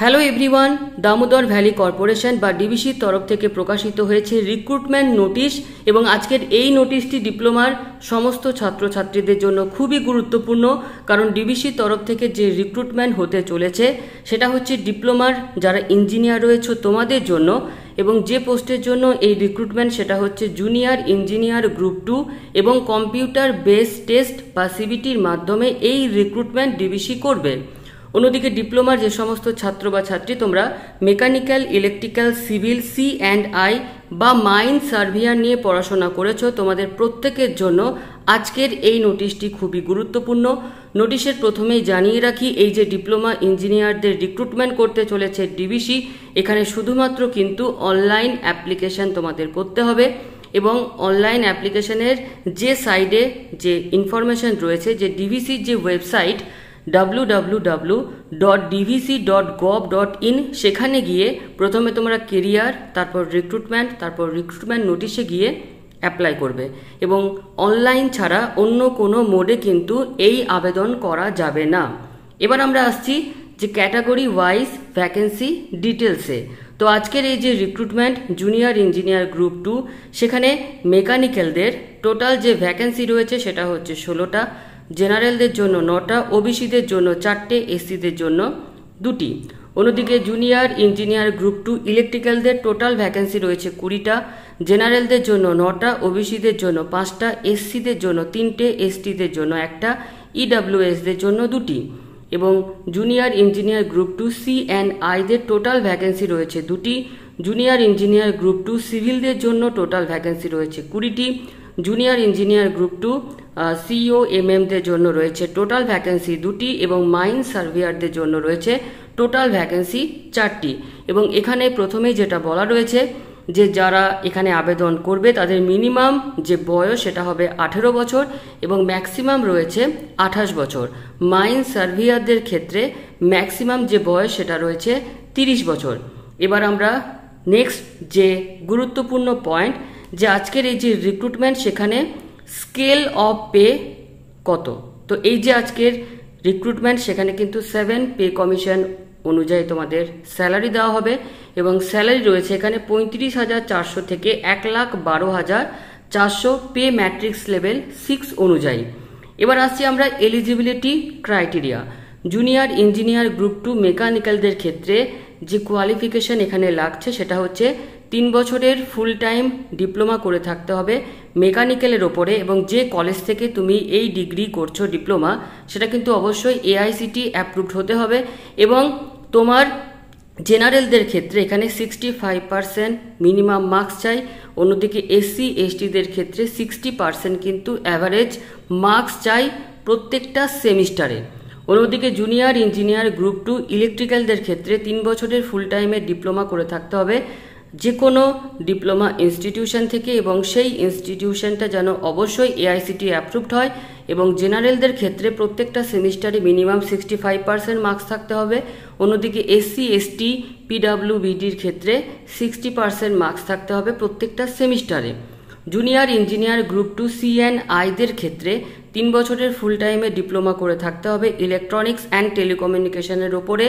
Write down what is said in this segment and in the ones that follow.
Hello everyone, Damodar valley corporation বা ডিভিসির তরফ থেকে প্রকাশিত হয়েছে রিক্রুটমেন্ট নোটিশ এবং আজকের এই নোটিশটি ডিপ্লোমার সমস্ত ছাত্রছাত্রীদের জন্য খুবই গুরুত্বপূর্ণ। কারণ ডিভিসির তরফ থেকে যে রিক্রুটমেন্ট হতে চলেছে সেটা হচ্ছে ডিপ্লোমার যারা ইঞ্জিনিয়ার রয়েছে তোমাদের জন্য, এবং যে পোস্টের জন্য এই রিক্রুটমেন্ট সেটা হচ্ছে জুনিয়র ইঞ্জিনিয়ার গ্রুপ 2 এবং কম্পিউটার বেস টেস্ট বা সিবিটির মাধ্যমে এই রিক্রুটমেন্ট ডিভিসি করবে। অন্যদিকে ডিপ্লোমার যে সমস্ত ছাত্র বা ছাত্রী তোমরা মেকানিক্যাল, ইলেকট্রিক্যাল, সিভিল, C&I বা মাইন সার্ভিয়ার নিয়ে পড়াশোনা করেছো, তোমাদের প্রত্যেকের জন্য আজকের এই নোটিশটি খুবই গুরুত্বপূর্ণ। নোটিশের প্রথমেই জানিয়ে রাখি, এই যে ডিপ্লোমা ইঞ্জিনিয়ারদের রিক্রুটমেন্ট করতে চলেছে ডিভিসি, এখানে শুধুমাত্র কিন্তু অনলাইন অ্যাপ্লিকেশন তোমাদের করতে হবে এবং অনলাইন অ্যাপ্লিকেশনের যে সাইডে যে ইনফরমেশন রয়েছে, যে ডিভিসির যে ওয়েবসাইট www.dvc.gov.in সেখানে গিয়ে প্রথমে তোমরা কেরিয়ার, তারপর রিক্রুটমেন্ট, তারপর রিক্রুটমেন্ট নোটিশে গিয়ে অ্যাপ্লাই করবে এবং অনলাইন ছাড়া অন্য কোনো মোডে কিন্তু এই আবেদন করা যাবে না। এবার আমরা আসছি যে ক্যাটাগরি ওয়াইজ ভ্যাকেন্সি ডিটেলসে। তো আজকের এই যে রিক্রুটমেন্ট জুনিয়র ইঞ্জিনিয়ার গ্রুপ 2, সেখানে মেকানিক্যালদের টোটাল যে ভ্যাকেন্সি রয়েছে সেটা হচ্ছে 16টা, জেনারেলদের জন্য 9টা, ওবিসিদের জন্য 4টে, এসসিদের জন্য 2টি। অন্যদিকে জুনিয়র ইঞ্জিনিয়ার গ্রুপ 2 ইলেকট্রিক্যালদের টোটাল ভ্যাকেন্সি রয়েছে 20টা, জেনারেলদের জন্য 9টা, ওবিসিদের জন্য 5টা, এসসিদের জন্য 3টে, এসটিদের জন্য 1টা, ইডব্লিউএসদের জন্য 2টি। এবং জুনিয়র ইঞ্জিনিয়ার গ্রুপ 2 C&Iদের টোটাল ভ্যাকেন্সি রয়েছে 2টি, জুনিয়র ইঞ্জিনিয়ার গ্রুপ 2 সিভিলদের জন্য টোটাল ভ্যাকেন্সি রয়েছে 20টি, জুনিয়র ইঞ্জিনিয়ার গ্রুপ 2 COMMদের জন্য রয়েছে টোটাল ভ্যাকেন্সি 2টি এবং মাইন সার্ভিয়ারদের জন্য রয়েছে টোটাল ভ্যাকেন্সি 4টি। এবং এখানে প্রথমেই যেটা বলা রয়েছে যে যারা এখানে আবেদন করবে তাদের মিনিমাম যে বয়স সেটা হবে 18 বছর এবং ম্যাক্সিমাম রয়েছে 28 বছর। মাইন সার্ভিয়ারদের ক্ষেত্রে ম্যাক্সিমাম যে বয়স সেটা রয়েছে 30 বছর। এবার আমরা নেক্সট যে গুরুত্বপূর্ণ পয়েন্ট, যে আজকের এই যে রিক্রুটমেন্ট সেখানে স্কেল অফ পে কত। তো এই যে আজকের রিক্রুটমেন্ট সেখানে কিন্তু 7 পে কমিশন অনুযায়ী তোমাদের স্যালারি দেওয়া হবে এবং স্যালারি রয়েছে এখানে 35,400 থেকে 1,12,400 পে ম্যাট্রিক্স লেভেল 6 অনুযায়ী। এবার আসছি আমরা eligibility criteria. Junior engineer group 2 মেকানিক্যালদের ক্ষেত্রে যে কোয়ালিফিকেশন এখানে লাগছে সেটা হচ্ছে 3 বছরের ফুল টাইম ডিপ্লোমা করে থাকতে হবে মেকানিক্যালের ওপরে, এবং যে কলেজ থেকে তুমি এই ডিগ্রি করছো ডিপ্লোমা সেটা কিন্তু অবশ্যই AICTE অ্যাপ্রুভড হতে হবে। এবং তোমার জেনারেলদের ক্ষেত্রে এখানে 65% মিনিমাম মার্কস চাই। অন্যদিকে SC STদের ক্ষেত্রে 60% কিন্তু অ্যাভারেজ মার্কস চাই প্রত্যেকটা সেমিস্টারে। অন্যদিকে জুনিয়র ইঞ্জিনিয়ার গ্রুপ 2 ইলেকট্রিক্যালদের ক্ষেত্রে 3 বছরের ফুল টাইমের ডিপ্লোমা করে থাকতে হবে যে কোনো ডিপ্লোমা ইনস্টিটিউশন থেকে, এবং সেই ইনস্টিটিউশনটা যেন অবশ্যই AICTE অ্যাপ্রুভড হয়। এবং জেনারেলদের ক্ষেত্রে প্রত্যেকটা সেমিস্টারে মিনিমাম 65% মার্কস থাকতে হবে। অন্যদিকে SC ST PWBDর ক্ষেত্রে 60% মার্কস থাকতে হবে প্রত্যেকটা সেমিস্টারে। জুনিয়র ইঞ্জিনিয়ার গ্রুপ 2 C&Iদের ক্ষেত্রে 3 বছরের ফুল টাইমে ডিপ্লোমা করে থাকতে হবে ইলেকট্রনিক্স অ্যান্ড টেলিকমিউনিকেশনের ওপরে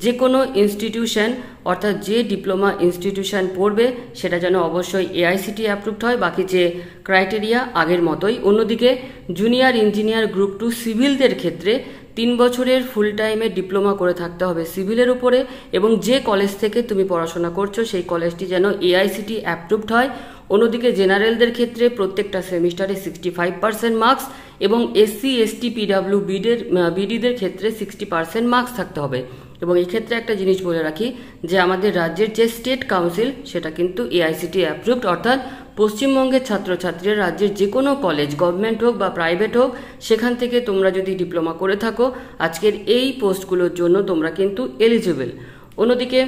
যে কোনো ইনস্টিটিউশন, অর্থাৎ যে ডিপ্লোমা ইনস্টিটিউশন পড়বে সেটা যেন অবশ্যই AICTE অ্যাপ্রুভড হয়, বাকি যে ক্রাইটেরিয়া আগের মতোই। অন্যদিকে জুনিয়র ইঞ্জিনিয়ার গ্রুপ 2 সিভিলদের ক্ষেত্রে 3 বছরের ফুল টাইমে ডিপ্লোমা করে থাকতে হবে সিভিলের উপরে, এবং যে কলেজ থেকে তুমি পড়াশোনা করছো সেই কলেজটি যেন AICTE অ্যাপ্রুভড হয়। অন্যদিকে জেনারেলদের ক্ষেত্রে প্রত্যেকটা সেমিস্টারে 65% মার্কস এবং SC ST PWBDদের ক্ষেত্রে 60% মার্কস থাকতে হবে। এবং এই ক্ষেত্রে একটা জিনিস বলে রাখি যে আমাদের রাজ্যের যে স্টেট কাউন্সিল সেটা কিন্তু AICTE অ্যাপ্রুভড, অর্থাৎ পশ্চিমবঙ্গের ছাত্রছাত্রীরা রাজ্যের যে কোনো কলেজ, গভর্নমেন্ট হোক বা প্রাইভেট হোক, সেখান থেকে তোমরা যদি ডিপ্লোমা করে থাকো আজকের এই পোস্টগুলোর জন্য তোমরা কিন্তু এলিজিবল। অন্যদিকে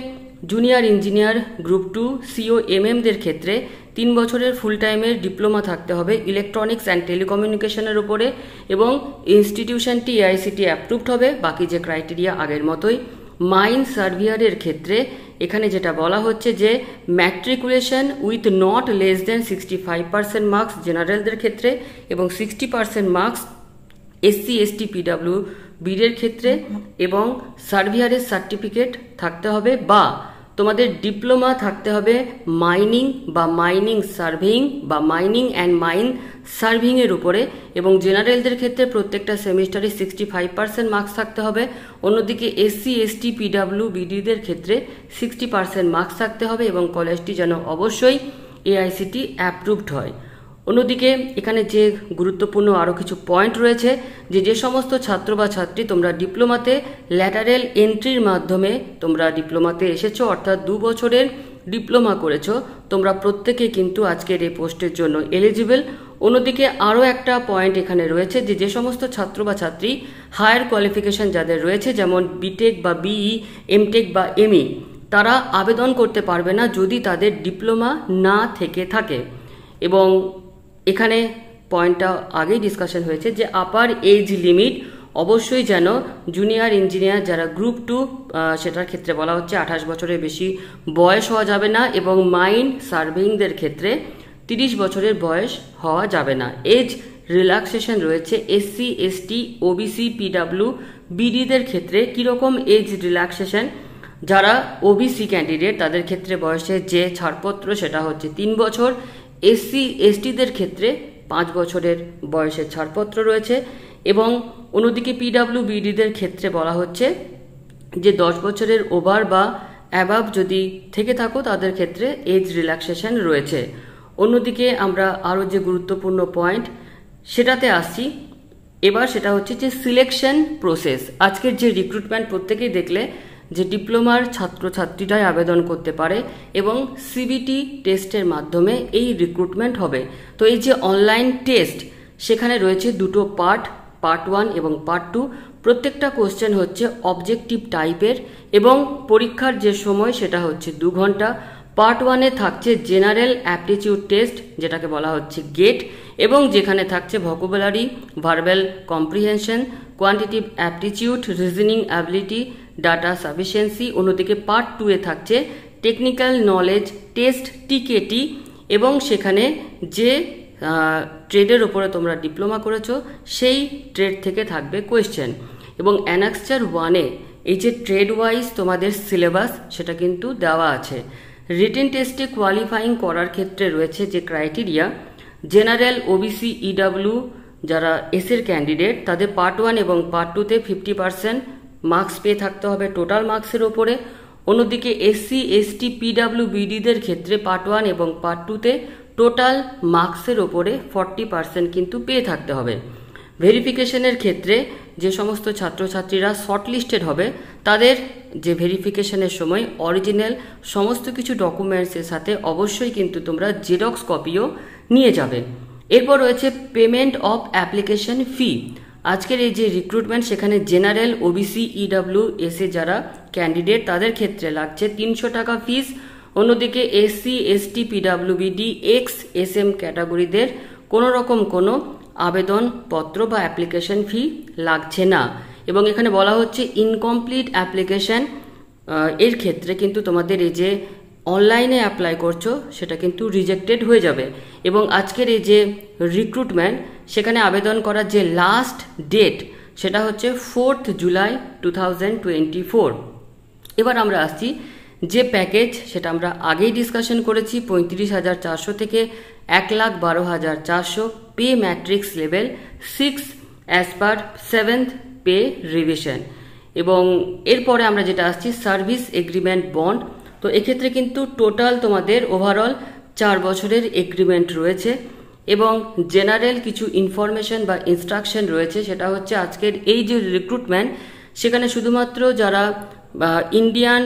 জুনিয়র ইঞ্জিনিয়ার গ্রুপ 2 COMMদের ক্ষেত্রে 3 বছরের ফুল টাইমের ডিপ্লোমা থাকতে হবে ইলেকট্রনিক্স অ্যান্ড টেলিকমিউনিকেশনের উপরে এবং ইনস্টিটিউশনটি AICTE অ্যাপ্রুভড হবে, বাকি যে ক্রাইটেরিয়া আগের মতোই। মাইন সার্ভিয়ারের ক্ষেত্রে এখানে যেটা বলা হচ্ছে যে matriculation with not less than 65% marks জেনারেলদের ক্ষেত্রে এবং 60% মার্কস SC ST বিডের ক্ষেত্রে এবং সার্ভিয়ারের সার্টিফিকেট থাকতে হবে, বা তোমাদের ডিপ্লোমা থাকতে হবে মাইনিং বা মাইনিং সার্ভেইং বা মাইনিং অ্যান্ড মাইন সার্ভিংয়ের উপরে, এবং জেনারেলদের ক্ষেত্রে প্রত্যেকটা সেমিস্টারে 65% মার্কস থাকতে হবে। অন্যদিকে এসসি এসটি পিডাব্লিউ বিডিদের ক্ষেত্রে 60% মার্কস থাকতে হবে, এবং কলেজটি যেন অবশ্যই এআইসিটি অ্যাপ্রুভড হয়। অন্যদিকে এখানে যে গুরুত্বপূর্ণ আরও কিছু পয়েন্ট রয়েছে, যে সমস্ত ছাত্র বা ছাত্রী তোমরা ডিপ্লোমাতে ল্যাটারাল এন্ট্রির মাধ্যমে তোমরা ডিপ্লোমাতে এসেছো, অর্থাৎ 2 বছরের ডিপ্লোমা করেছো, তোমরা প্রত্যেকে কিন্তু আজকের এই পোস্টের জন্য এলিজিবল। অন্যদিকে আরও একটা পয়েন্ট এখানে রয়েছে, যে সমস্ত ছাত্র বা ছাত্রী হায়ার কোয়ালিফিকেশন যাদের রয়েছে, যেমন বিটেক বা বিই, এমটেক বা এমই, তারা আবেদন করতে পারবে না যদি তাদের ডিপ্লোমা না থেকে থাকে। এবং এখানে পয়েন্টটা আগেই ডিসকাশন হয়েছে যে আপার এজ লিমিট অবশ্যই যেন জুনিয়র ইঞ্জিনিয়ার যারা গ্রুপ 2 সেটার ক্ষেত্রে বলা হচ্ছে 28 বছরের বেশি বয়স হওয়া যাবে না, এবং মাইন সার্ভেইংদের ক্ষেত্রে 30 বছরের বয়স হওয়া যাবে না। এজ রিল্যাক্সেশন রয়েছে এসসি এসটি ওবিসি পিডাব্লিউ বিডিদের ক্ষেত্রে। কীরকম এজ রিল্যাক্সেশন? যারা ওবিসি ক্যান্ডিডেট তাদের ক্ষেত্রে বয়সের যে ছাড়পত্র সেটা হচ্ছে 3 বছর, এসসি এসটিদের ক্ষেত্রে 5 বছরের বয়সের ছাড়পত্র রয়েছে, এবং অন্যদিকে পিডাব্লিউ বিডিদের ক্ষেত্রে বলা হচ্ছে যে 10 বছরের ওভার বা অ্যাবাভ যদি থেকে থাকো তাদের ক্ষেত্রে এজ রিল্যাক্সেশন রয়েছে। অন্যদিকে আমরা আরও যে গুরুত্বপূর্ণ পয়েন্ট সেটাতে আসছি এবার, সেটা হচ্ছে যে সিলেকশন প্রসেস। আজকের যে রিক্রুটমেন্ট প্রত্যেকেই দেখলে যে ডিপ্লোমার ছাত্রছাত্রীরাই আবেদন করতে পারে, এবং সিবিটি টেস্টের মাধ্যমে এই রিক্রুটমেন্ট হবে। তো এই যে অনলাইন টেস্ট, সেখানে রয়েছে দুটো পার্ট 1 এবং পার্ট 2। প্রত্যেকটা কোশ্চেন হচ্ছে অবজেক্টিভ টাইপের, এবং পরীক্ষার যে সময় সেটা হচ্ছে 2 ঘন্টা। পার্ট 1-এ থাকছে জেনারেল অ্যাপটিটিউড টেস্ট, যেটাকে বলা হচ্ছে গেট, এবং যেখানে থাকছে vocabulary, verbal comprehension, quantitative aptitude, reasoning ability, data sufficiency. অন্যদিকে পার্ট 2-এ থাকছে টেকনিক্যাল নলেজ টেস্ট টিকেটি, এবং সেখানে যে ট্রেডের ওপরে তোমরা ডিপ্লোমা করেছো সেই ট্রেড থেকে থাকবে কোয়েশ্চেন। এবং অ্যানাক্সচার 1-এ এই যে ট্রেড ওয়াইজ তোমাদের সিলেবাস সেটা কিন্তু দেওয়া আছে। রিটেন টেস্টে কোয়ালিফাইং করার ক্ষেত্রে রয়েছে যে ক্রাইটেরিয়া, জেনারেল ওবিসি ইডাব্লিউ যারা এসের ক্যান্ডিডেট তাদের পার্ট 1 এবং পার্ট 2-তে 50% মার্কস পেয়ে থাকতে হবে টোটাল মার্কসের ওপরে। অন্যদিকে এসসি এসটি পিডাব্লিউ বিডিদের ক্ষেত্রে পার্ট 1 এবং পার্ট 2-তে টোটাল মার্কসের ওপরে 40% কিন্তু পেয়ে থাকতে হবে। ভেরিফিকেশনের ক্ষেত্রে যে সমস্ত ছাত্রছাত্রীরা শর্টলিস্টেড হবে তাদের যে ভেরিফিকেশনের সময় অরিজিনাল সমস্ত কিছু ডকুমেন্টসের সাথে অবশ্যই কিন্তু তোমরা জেরক্স কপিও নিয়ে যাবে। এরপর রয়েছে পেমেন্ট অফ অ্যাপ্লিকেশন ফি। আজকের এই যে রিক্রুটমেন্ট সেখানে জেনারেল ওবিসি ইডাব্লিউ এসে যারা ক্যান্ডিডেট তাদের ক্ষেত্রে লাগছে 300 টাকা ফিস। অন্যদিকে এসসি এসটি পিডাব্লিউবিডি এক্স এসএম ক্যাটাগরিদের কোনো রকম কোনো আবেদনপত্র বা অ্যাপ্লিকেশন ফি লাগছে না। এবং এখানে বলা হচ্ছে ইনকমপ্লিট অ্যাপ্লিকেশন এর ক্ষেত্রে কিন্তু তোমাদের এই যে অনলাইনে অ্যাপ্লাই করছো সেটা কিন্তু রিজেক্টেড হয়ে যাবে। এবং আজকের এই যে রিক্রুটমেন্ট সেখানে আবেদন করার যে লাস্ট ডেট সেটা হচ্ছে 4 জুলাই 2024। এবার আমরা আসছি যে প্যাকেজ সেটা আমরা আগেই ডিসকাশন করেছি, 35,400 থেকে 1,12,400 pay matrix level 6 as per 7th pay revision. এবং এরপরে আমরা যেটা আসছি সার্ভিস এগ্রিমেন্ট বন্ড। তো এক্ষেত্রে কিন্তু টোটাল তোমাদের ওভারঅল 4 বছরের এগ্রিমেন্ট রয়েছে, এবং জেনারেল কিছু ইনফরমেশন বা ইনস্ট্রাকশন রয়েছে। সেটা হচ্ছে আজকের এই যে রিক্রুটমেন্ট সেখানে শুধুমাত্র যারা ইন্ডিয়ান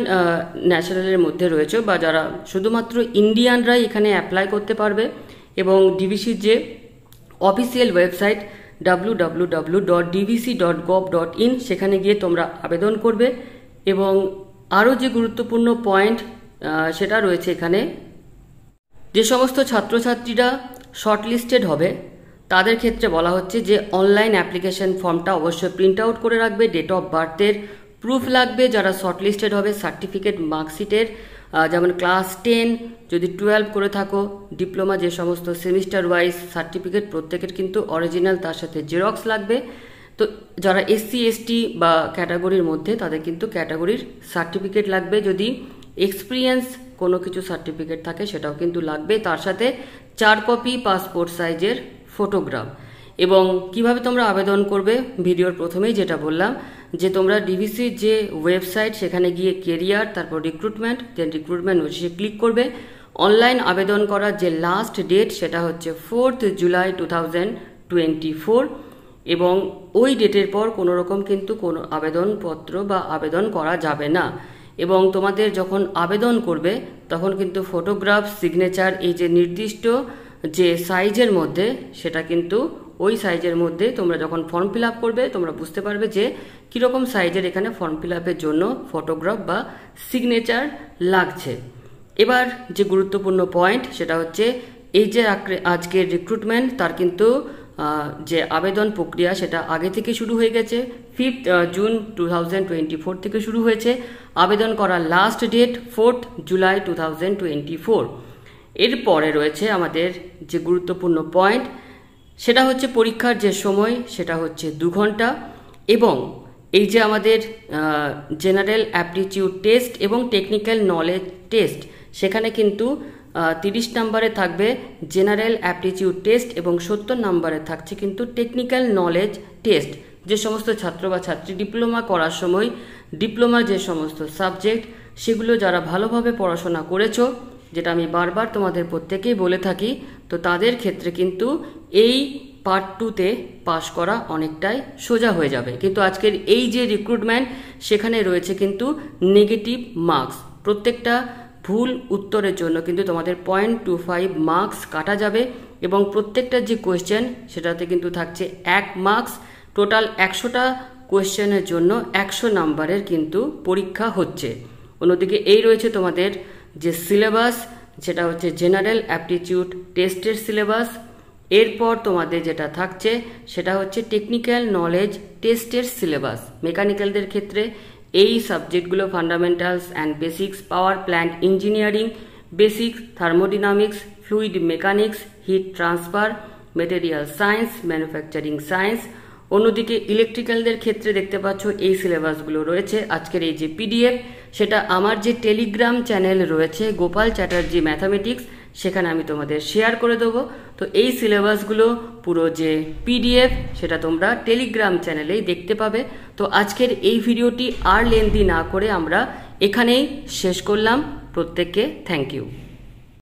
ন্যাশনালের মধ্যে রয়েছে বা যারা শুধুমাত্র ইন্ডিয়ানরাই এখানে অ্যাপ্লাই করতে পারবে। এবং ডিভিসির যে অফিসিয়াল ওয়েবসাইট www.dvc.gov.in সেখানে গিয়ে তোমরা আবেদন করবে। এবং আরও যে গুরুত্বপূর্ণ পয়েন্ট সেটা রয়েছে এখানে, যে সমস্ত ছাত্রছাত্রীরা শর্টলিস্টেড হবে তাদের ক্ষেত্রে বলা হচ্ছে যে অনলাইন অ্যাপ্লিকেশন ফর্মটা অবশ্যই প্রিন্ট আউট করে রাখবে, ডেট অফ বার্থের প্রুফ লাগবে, যারা শর্টলিস্টেড হবে সার্টিফিকেট মার্কশিটের যেমন ক্লাস 10 যদি 12 করে থাকো, ডিপ্লোমা যে সমস্ত সেমিস্টার ওয়াইজ সার্টিফিকেট প্রত্যেকের কিন্তু অরিজিনাল তার সাথে জেরক্স লাগবে। তো যারা SC ST বা ক্যাটাগরির মধ্যে তাদের কিন্তু ক্যাটাগরির সার্টিফিকেট লাগবে, যদি এক্সপিরিয়েন্স কোনো কিছু সার্টিফিকেট থাকে সেটাও কিন্তু লাগবে, তার সাথে 4 কপি পাসপোর্ট সাইজের ফটোগ্রাফ। এবং কিভাবে তোমরা আবেদন করবে, ভিডিওর প্রথমেই যেটা বললাম যে তোমরা ডিভিসির যে ওয়েবসাইট সেখানে গিয়ে কেরিয়ার, তারপর রিক্রুটমেন্ট, দেন রিক্রুটমেন্ট নোটিশে ক্লিক করবে। অনলাইন আবেদন করার যে লাস্ট ডেট সেটা হচ্ছে 4 জুলাই 2024, এবং ওই ডেটের পর কোনো রকম কিন্তু কোনো আবেদনপত্র বা আবেদন করা যাবে না। এবং তোমাদের যখন আবেদন করবে তখন কিন্তু ফটোগ্রাফ, সিগনেচার, এই যে নির্দিষ্ট যে সাইজের মধ্যে সেটা কিন্তু ওই সাইজের মধ্যে তোমরা যখন ফর্ম ফিল আপ করবে তোমরা বুঝতে পারবে যে কীরকম সাইজের এখানে ফর্ম ফিল আপের জন্য ফটোগ্রাফ বা সিগনেচার লাগছে। এবার যে গুরুত্বপূর্ণ পয়েন্ট সেটা হচ্ছে এই যে আজকের রিক্রুটমেন্ট তার কিন্তু যে আবেদন প্রক্রিয়া সেটা আগে থেকে শুরু হয়ে গেছে। 5 জুন 2024 থেকে শুরু হয়েছে। আবেদন করার লাস্ট ডেট 4 জুলাই 2024। এরপরে রয়েছে আমাদের যে গুরুত্বপূর্ণ পয়েন্ট সেটা হচ্ছে পরীক্ষার যে সময় সেটা হচ্ছে 2 ঘন্টা, এবং এই যে আমাদের জেনারেল অ্যাপটিটিউড টেস্ট এবং টেকনিক্যাল নলেজ টেস্ট, সেখানে কিন্তু 30 নম্বরে থাকবে জেনারেল অ্যাপটিটিউড টেস্ট এবং 70 নম্বরে থাকছে কিন্তু টেকনিক্যাল নলেজ টেস্ট। যে সমস্ত ছাত্র বা ছাত্রী ডিপ্লোমা করার সময় ডিপ্লোমার যে সমস্ত সাবজেক্ট সেগুলো যারা ভালোভাবে পড়াশোনা করেছো, যেটা আমি বারবার তোমাদের প্রত্যেকেই বলে থাকি, তো তাদের ক্ষেত্রে কিন্তু এই পার্ট 2তে পাশ করা অনেকটাই সোজা হয়ে যাবে। কিন্তু আজকের এই যে রিক্রুটমেন্ট সেখানে রয়েছে কিন্তু নেগেটিভ মার্কস। প্রত্যেকটা ভুল উত্তরের জন্য কিন্তু তোমাদের 0.25 মার্কস কাটা যাবে, এবং প্রত্যেকটা যে কোয়েশ্চেন সেটাতে কিন্তু থাকছে 1 মার্কস। টোটাল 100টা কোয়েশ্চেনের জন্য 100 নাম্বারের কিন্তু পরীক্ষা হচ্ছে। অন্যদিকে এই রয়েছে তোমাদের যে সিলেবাস, সেটা হচ্ছে জেনারেল অ্যাপটিটিউড টেস্টের সিলেবাস। এরপর তোমাদের যেটা থাকছে সেটা হচ্ছে টেকনিক্যাল নলেজ টেস্টের সিলেবাস। মেকানিক্যালদের ক্ষেত্রে এই সাবজেক্টগুলো fundamentals and basics, power plant engineering, basics, thermodynamics, fluid mechanics, heat transfer, material science, manufacturing science. অন্যদিকে ইলেকট্রিক্যালদের ক্ষেত্রে দেখতে পাচ্ছ এই সিলেবাসগুলো রয়েছে। আজকের এই যে PDF সেটা আমার যে টেলিগ্রাম চ্যানেল রয়েছে গোপাল চ্যাটার্জি ম্যাথামেটিক্স, সেখানে আমি তোমাদের শেয়ার করে দেবো। তো এই সিলেবাসগুলো পুরো যে PDF সেটা তোমরা টেলিগ্রাম চ্যানেলেই দেখতে পাবে। তো আজকের এই ভিডিওটি আর লেন্দি না করে আমরা এখানেই শেষ করলাম। প্রত্যেককে থ্যাংক ইউ।